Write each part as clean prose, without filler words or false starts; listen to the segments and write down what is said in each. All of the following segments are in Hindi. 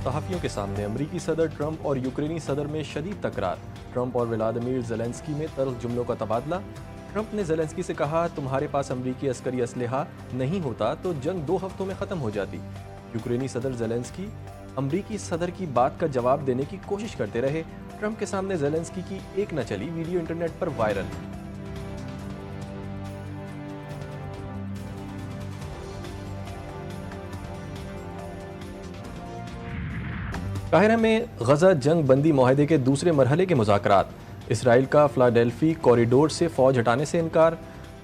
सहाफ़ियों के सामने अमरीकी सदर ट्रंप और यूक्रेनी सदर में शदीद तकरार। ट्रंप और व्लादिमीर ज़ेलेंस्की में तल्ख़ जुमलों का तबादला। ट्रंप ने ज़ेलेंस्की से कहा, तुम्हारे पास अमरीकी अस्करी असलहा नहीं होता तो जंग 2 हफ्तों में ख़त्म हो जाती। यूक्रेनी सदर ज़ेलेंस्की अमरीकी सदर की बात का जवाब देने की कोशिश करते रहे। ट्रंप के सामने ज़ेलेंस्की की एक न चली वीडियो इंटरनेट पर वायरल। काहिरा में गजा जंग बंदी माहदे के दूसरे मरहले के मुज़ाकरात। इसराइल का फिलाडेल्फी कॉरिडोर से फ़ौज हटाने से इनकार।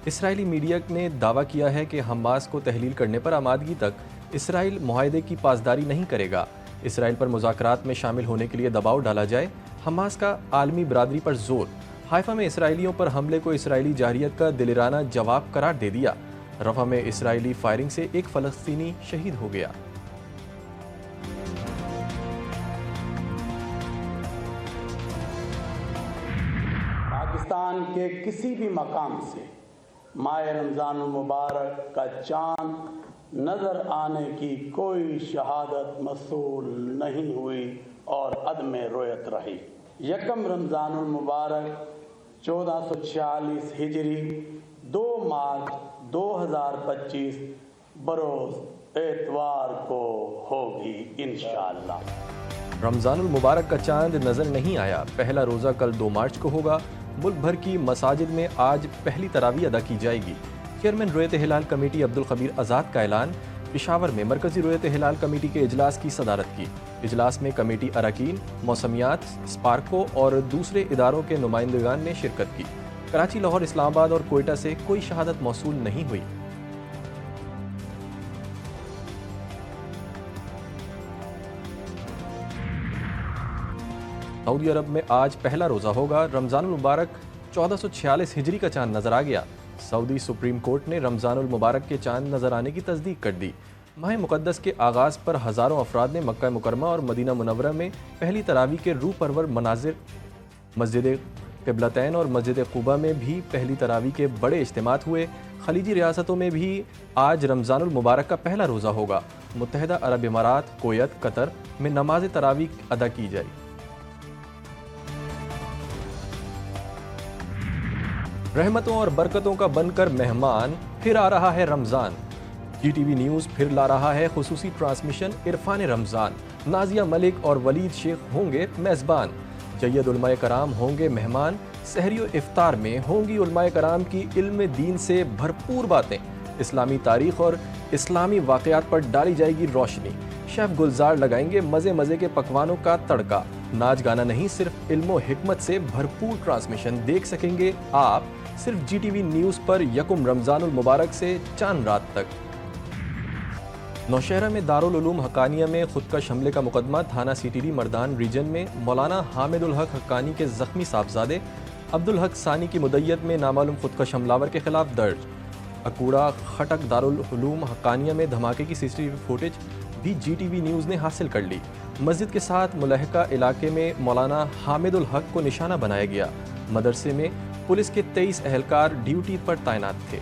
इसराइली मीडिया ने दावा किया है कि हमास को तहलील करने पर आमादगी तक इसराइल माहदे की पासदारी नहीं करेगा। इसराइल पर मुज़ाकरात में शामिल होने के लिए दबाव डाला जाए। हमास का आलमी बरादरी पर जोर। हाइफा में इसराइलियों पर हमले को इसराइली जारहियत का दिलेराना जवाब करार दे दिया। रफ़ा में इसराइली फायरिंग से एक फ़लस्तीनी शहीद हो गया। पाकिस्तान के किसी भी मकाम से माह रमज़ान मुबारक का चांद नज़र आने की कोई शहादत मसूल नहीं हुई और अदम रोयत रही। यकम रमज़ान मुबारक 1446 हिजरी 2 मार्च 2025 बरोज़ एतवार को होगी इंशाअल्लाह। रमज़ानुल मुबारक का चांद नज़र नहीं आया। पहला रोज़ा कल 2 मार्च को होगा। मुल्क भर की मसाजिद में आज पहली तरावी अदा की जाएगी। चेयरमैन रोयत हिलाल कमेटी अब्दुल खबीर आज़ाद का ऐलान। पेशावर में मरकज़ी रोयत हिलाल कमेटी के इजलास की सदारत की। इजलास में कमेटी अरकान, मौसमियात, स्पार्को और दूसरे इदारों के नुमाइंदगान ने शिरकत की। कराची, लाहौर, इस्लामाबाद और कोयटा से कोई शहादत मौसूल नहीं हुई। सऊदी अरब में आज पहला रोज़ा होगा। रमज़ानुल मुबारक 1446 हिजरी का चांद नज़र आ गया। सऊदी सुप्रीम कोर्ट ने रमज़ानुल मुबारक के चांद नज़र आने की तस्दीक कर दी। माह मुक़द्दस के आगाज़ पर हज़ारों अफराद ने मक्का मुकरमा और मदीना मुनव्वरा में पहली तरावी के रूह परवर मनाजिर, मस्जिद क़िबलतैन और मस्जिद क़ुबा में भी पहली तरावी के बड़े इज्तिमात हुए। खलीजी रियासतों में भी आज रमज़ानुल मुबारक का पहला रोज़ा होगा। मुत्तहिदा अरब इमारात, कोयत, कतर में नमाज तरावी अदा की जाएगी। रहमतों और बरकतों का बनकर मेहमान फिर आ रहा है रमज़ान। GTV न्यूज़ फिर ला रहा है खुसूसी ट्रांसमिशन इरफान रमज़ान। नाजिया मलिक और वलीद शेख होंगे मेज़बान। जय्यद उलमाए कराम होंगे मेहमान। सहरी और इफ्तार में होंगी उलमाए कराम की इल्म दीन से भरपूर बातें। इस्लामी तारीख़ और इस्लामी वाक़यात पर डाली जाएगी रोशनी। शेफ़ गुलजार लगाएंगे मज़े मज़े के पकवानों का तड़का। नाच गाना नहीं, सिर्फ इल्म व हिकमत से भरपूर ट्रांसमिशन देख सकेंगे आप सिर्फ GTV न्यूज़ पर यकुम रमज़ानुल मुबारक से चांद रात तक। नौशहरा में दारुल उलूम हक्कानिया में खुदकश हमले का मुकदमा थाना CTD मर्दान रीजन में मौलाना हामिदुल हक हक्कानी के ज़ख्मी साहबजादे अब्दुल हक सानी की मुद्दत में नामालूम खुदकश हमलावर के खिलाफ दर्ज। अकूड़ा खटक दारुल उलूम हक्कानिया में धमाके की CCTV फुटेज भी GTV न्यूज़ ने हासिल कर ली। मस्जिद के साथ मुलहका इलाके में मौलाना हामिदुल हक को निशाना बनाया गया। मदरसे में पुलिस के 23 एहलकार ड्यूटी पर तैनात थे।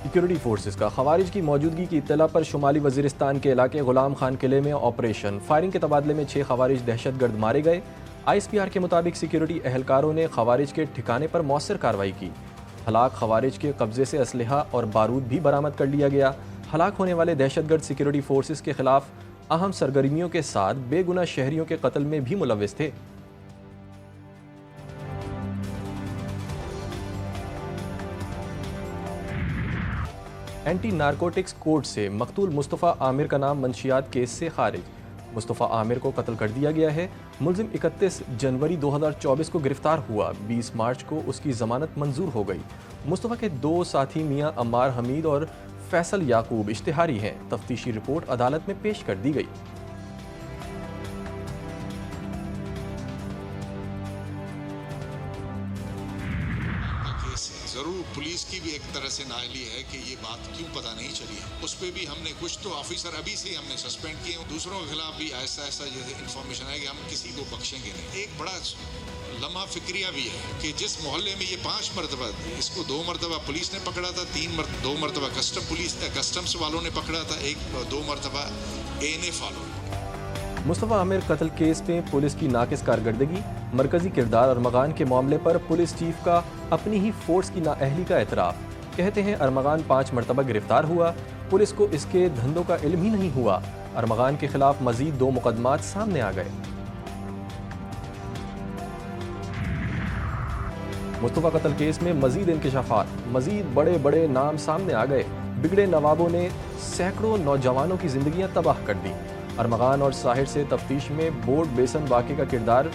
सिक्योरिटी फोर्सेस का खवारिज की मौजूदगी की इत्तला पर शुमाली वजीरिस्तान के इलाके गुलाम खान किले में ऑपरेशन। फायरिंग के तबादले में 6 खवारिज दहशतगर्द मारे गए। ISPR के मुताबिक सिक्योरिटी एहलकारों ने खवारिज के ठिकाने पर मौसर कार्रवाई की। हलाक खवारिज के कब्जे से असलहा और बारूद भी बरामद कर लिया गया। हलाक होने वाले दहशतगर्द सिक्योरिटी फोर्सेस के खिलाफ अहम सरगर्मियों के साथ बेगुनाह शहरियों के कत्ल में भी मुलव्विस थे। एंटी नारकोटिक्स कोर्ट से मकतूल मुस्तफ़ा आमिर का नाम मंशियात केस से खारिज। मुस्तफ़ा आमिर को कत्ल कर दिया गया है। मुलजिम 31 जनवरी 2024 को गिरफ्तार हुआ। 20 मार्च को उसकी जमानत मंजूर हो गई। मुस्तफ़ा के 2 साथी मियां अम्मार हमीद और फैसल याकूब इश्तिहारी हैं। तफ्तीशी रिपोर्ट अदालत में पेश कर दी गई। जरूर पुलिस की भी एक तरह से नाअहली है कि ये बात क्यों पता नहीं चली है। उस पर भी हमने कुछ तो ऑफिसर अभी से हमने सस्पेंड किए, दूसरों के खिलाफ भी ऐसा जैसे इंफॉर्मेशन है कि हम किसी को बख्शेंगे नहीं। एक बड़ा लम्हा फिक्रिया भी है कि जिस मोहल्ले में ये 5 मरतबा, इसको 2 मरतबा पुलिस ने पकड़ा था, 2 मरतबा कस्टम्स वालों ने पकड़ा था, 2 मरतबा ANF वालों ने। मुस्तफ़ा आमिर कत्ल केस में पुलिस की नाकिस कारकर्दगी, मरकजी किरदार अरमगान के मामले पर पुलिस चीफ का अपनी ही फोर्स की नाअहली का एतराफ़। कहते हैं अरमगान 5 मरतबा गिरफ्तार हुआ, पुलिस को इसके धंधों का इल्म ही नहीं हुआ। अरमगान के खिलाफ मजीद 2 मुकदमात सामने आ गए। मुस्तफ़ा कत्ल केस में मजीद इंकशाफात, मजीद बड़े बड़े नाम सामने आ गए। बिगड़े नवाबों ने सैकड़ों नौजवानों की जिंदगियां तबाह कर दी। अरमगान और साहिर से तफ्तीश में बोर्ड बेसन वाक़े का किरदार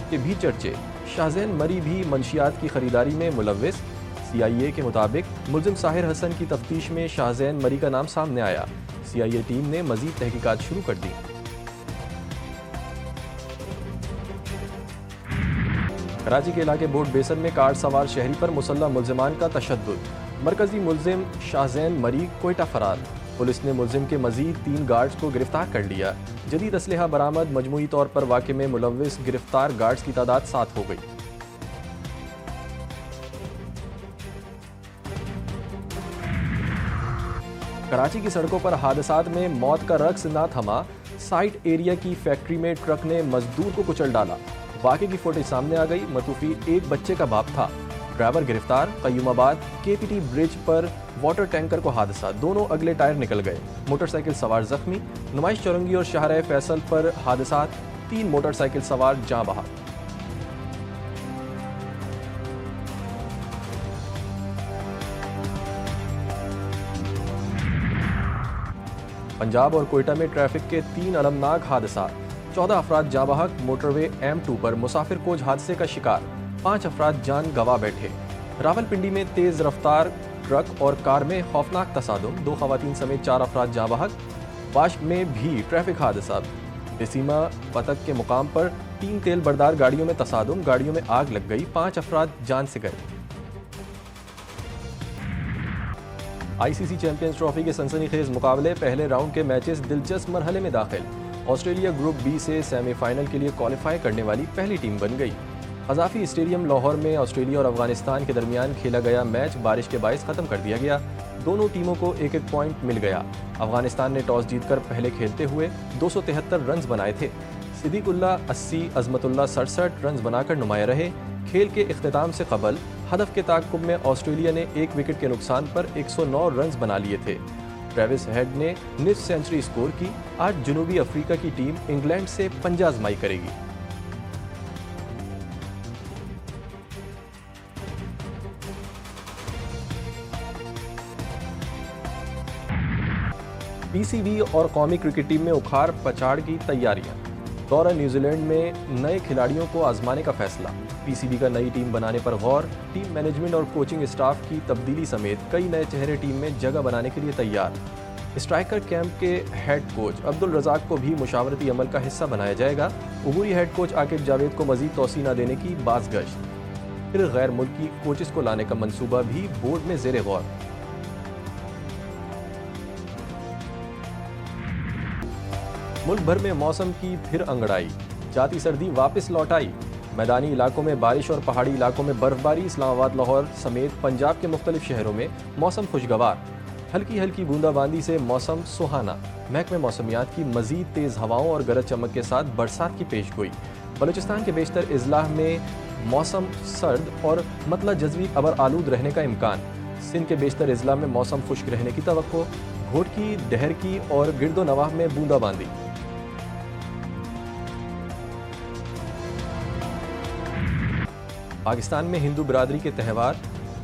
के भी चर्चे। शाहजैन मरी भी मंशियात की खरीदारी में मुलव्विस। CIA के मुताबिक मुल्जिम साहिर हसन की तफ्तीश में शाहजैन मरी का नाम सामने आया। CIA टीम ने मजीद तहकीकात शुरू कर दी। कराची के इलाके बोर्ड बेसन में कार सवार शहरी पर मुसल्लह मुल्जिमान का तशद्दुद। मरकजी मुल्जिम शाहजैन मरी कोयटा फरार। पुलिस ने मुल्जिम के मजीद 3 गार्ड्स को गिरफ्तार कर लिया। जदीद असलहा बरामद, मजमूई तौर पर वाक़े में मुलव्विस गिरफ्तार गार्ड्स की तादाद 7 हो गई। कराची की सड़कों पर हादसात में मौत का रक्स ना थमा। साइट एरिया की फैक्ट्री में ट्रक ने मजदूर को कुचल डाला। वाक़े की फुटेज सामने आ गई। मतूफी एक बच्चे का बाप था। ड्राइवर गिरफ्तार। कयूमाबाद KPT ब्रिज पर वाटर टैंकर को हादसा, दोनों अगले टायर निकल गए। मोटरसाइकिल सवार जख्मी। नुमाइश चौरंगी और शाहराह फैसल पर हादसात, 3 मोटरसाइकिल सवार जाँ बहक। पंजाब और कोयटा में ट्रैफिक के 3 अलमनाक हादसा, 14 अफराद जाँ बहक। मोटरवे M2 पर मुसाफिर कोच हादसे का शिकार, 5 अफराद जान गंवा बैठे। रावलपिंडी में तेज रफ्तार ट्रक और कार में खौफनाक तसादुम, 2 खवातीन समेत 4 अफराद जाँ बहक। वाश में भी ट्रैफिक हादसा, बेसीमा पतक के मुकाम पर 3 तेल बरदार गाड़ियों में तसादुम, गाड़ियों में आग लग गई, 5 अफराद जान से गए। ICC चैंपियंस ट्रॉफी के सनसनीखेज मुकाबले, पहले राउंड के मैचेस दिलचस्प मरहले में दाखिल। ऑस्ट्रेलिया ग्रुप B से सेमीफाइनल के लिए क्वालिफाई करने वाली पहली टीम बन गई। क़ज़ाफ़ी स्टेडियम लाहौर में ऑस्ट्रेलिया और अफगानिस्तान के दरमियान खेला गया मैच बारिश के बायस ख़त्म कर दिया गया। दोनों टीमों को 1-1 पॉइंट मिल गया। अफगानिस्तान ने टॉस जीतकर पहले खेलते हुए 273 रन्स बनाए थे। सिद्दीकुल्ला 80, अज़मतुल्ला 67 रन्स बनाकर नुमाया रहे। खेल के इख्तिताम से कबल हदफ के ताक़ुब में ऑस्ट्रेलिया ने 1 विकेट के नुकसान पर 109 रन्स बना लिए थे। ट्रेविस हेड ने निस्फ सेंचुरी स्कोर की। आज जनूबी अफ्रीका की टीम इंग्लैंड से पंजा आजमाई करेगी। PCB और कौमी क्रिकेट टीम में उखाड़ पछाड़ की तैयारियां। दौरा न्यूजीलैंड में नए खिलाड़ियों को आजमाने का फैसला। PCB का नई टीम बनाने पर गौर। टीम मैनेजमेंट और कोचिंग स्टाफ की तब्दीली समेत कई नए चेहरे टीम में जगह बनाने के लिए तैयार। स्ट्राइकर कैंप के हेड कोच अब्दुल रज़ाक को भी मुशावरती अमल का हिस्सा बनाया जाएगा। उबूरी हेड कोच आकिब जावेद को मजीद तौसी न देने की बाज़गश्त। फिर गैर मुल्की कोचेस को लाने का मंसूबा भी बोर्ड में ज़ेरे गौर। मुल्क भर में मौसम की फिर अंगड़ाई, जाती सर्दी वापस लौट आई। मैदानी इलाकों में बारिश और पहाड़ी इलाकों में बर्फबारी। इस्लामाबाद, लाहौर समेत पंजाब के मुख्तलिफ शहरों में मौसम खुशगवार। हल्की हल्की बूंदाबांदी से मौसम सुहाना। महकमे मौसमियात की मजीद तेज़ हवाओं और गरज चमक के साथ बरसात की पेशगोई। बलूचिस्तान के बेशतर अजलाह में मौसम सर्द और मतला जज़वी अबर आलूद रहने का इम्कान। सिंध के बेशतर अजलाह में मौसम खुश्क रहने की तवक्को। घोटकी, डहरकी और गिरदो नवाह में बूंदाबांदी। पाकिस्तान में हिंदू बिरादरी के त्यौहार,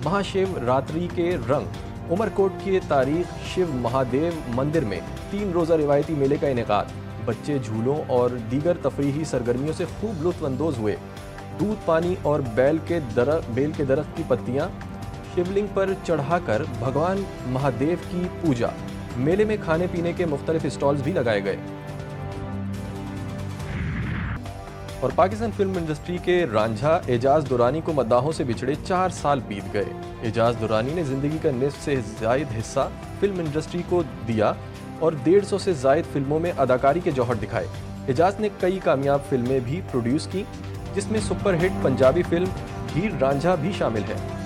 महाशिव रात्रि के रंग। उमरकोट के तारीख शिव महादेव मंदिर में 3 रोज़ा रिवायती मेले का इनेकाद। बच्चे झूलों और दीगर तफरीही सरगर्मियों से खूब लुत्फ़अंदोज़ हुए। दूध, पानी और बेल के दरख्त की पत्तियाँ शिवलिंग पर चढ़ाकर भगवान महादेव की पूजा। मेले में खाने पीने के मुख्तलिफ स्टॉल्स भी लगाए गए। और पाकिस्तान फिल्म इंडस्ट्री के रांझा एजाज दुरानी को मद्दाहों से बिछड़े 4 साल बीत गए। एजाज दुरानी ने जिंदगी का निस्फ से जायद हिस्सा फिल्म इंडस्ट्री को दिया और 150 से जायद फिल्मों में अदाकारी के जौहर दिखाए। एजाज ने कई कामयाब फिल्में भी प्रोड्यूस की, जिसमें सुपरहिट पंजाबी फिल्म हीर रांझा भी शामिल है।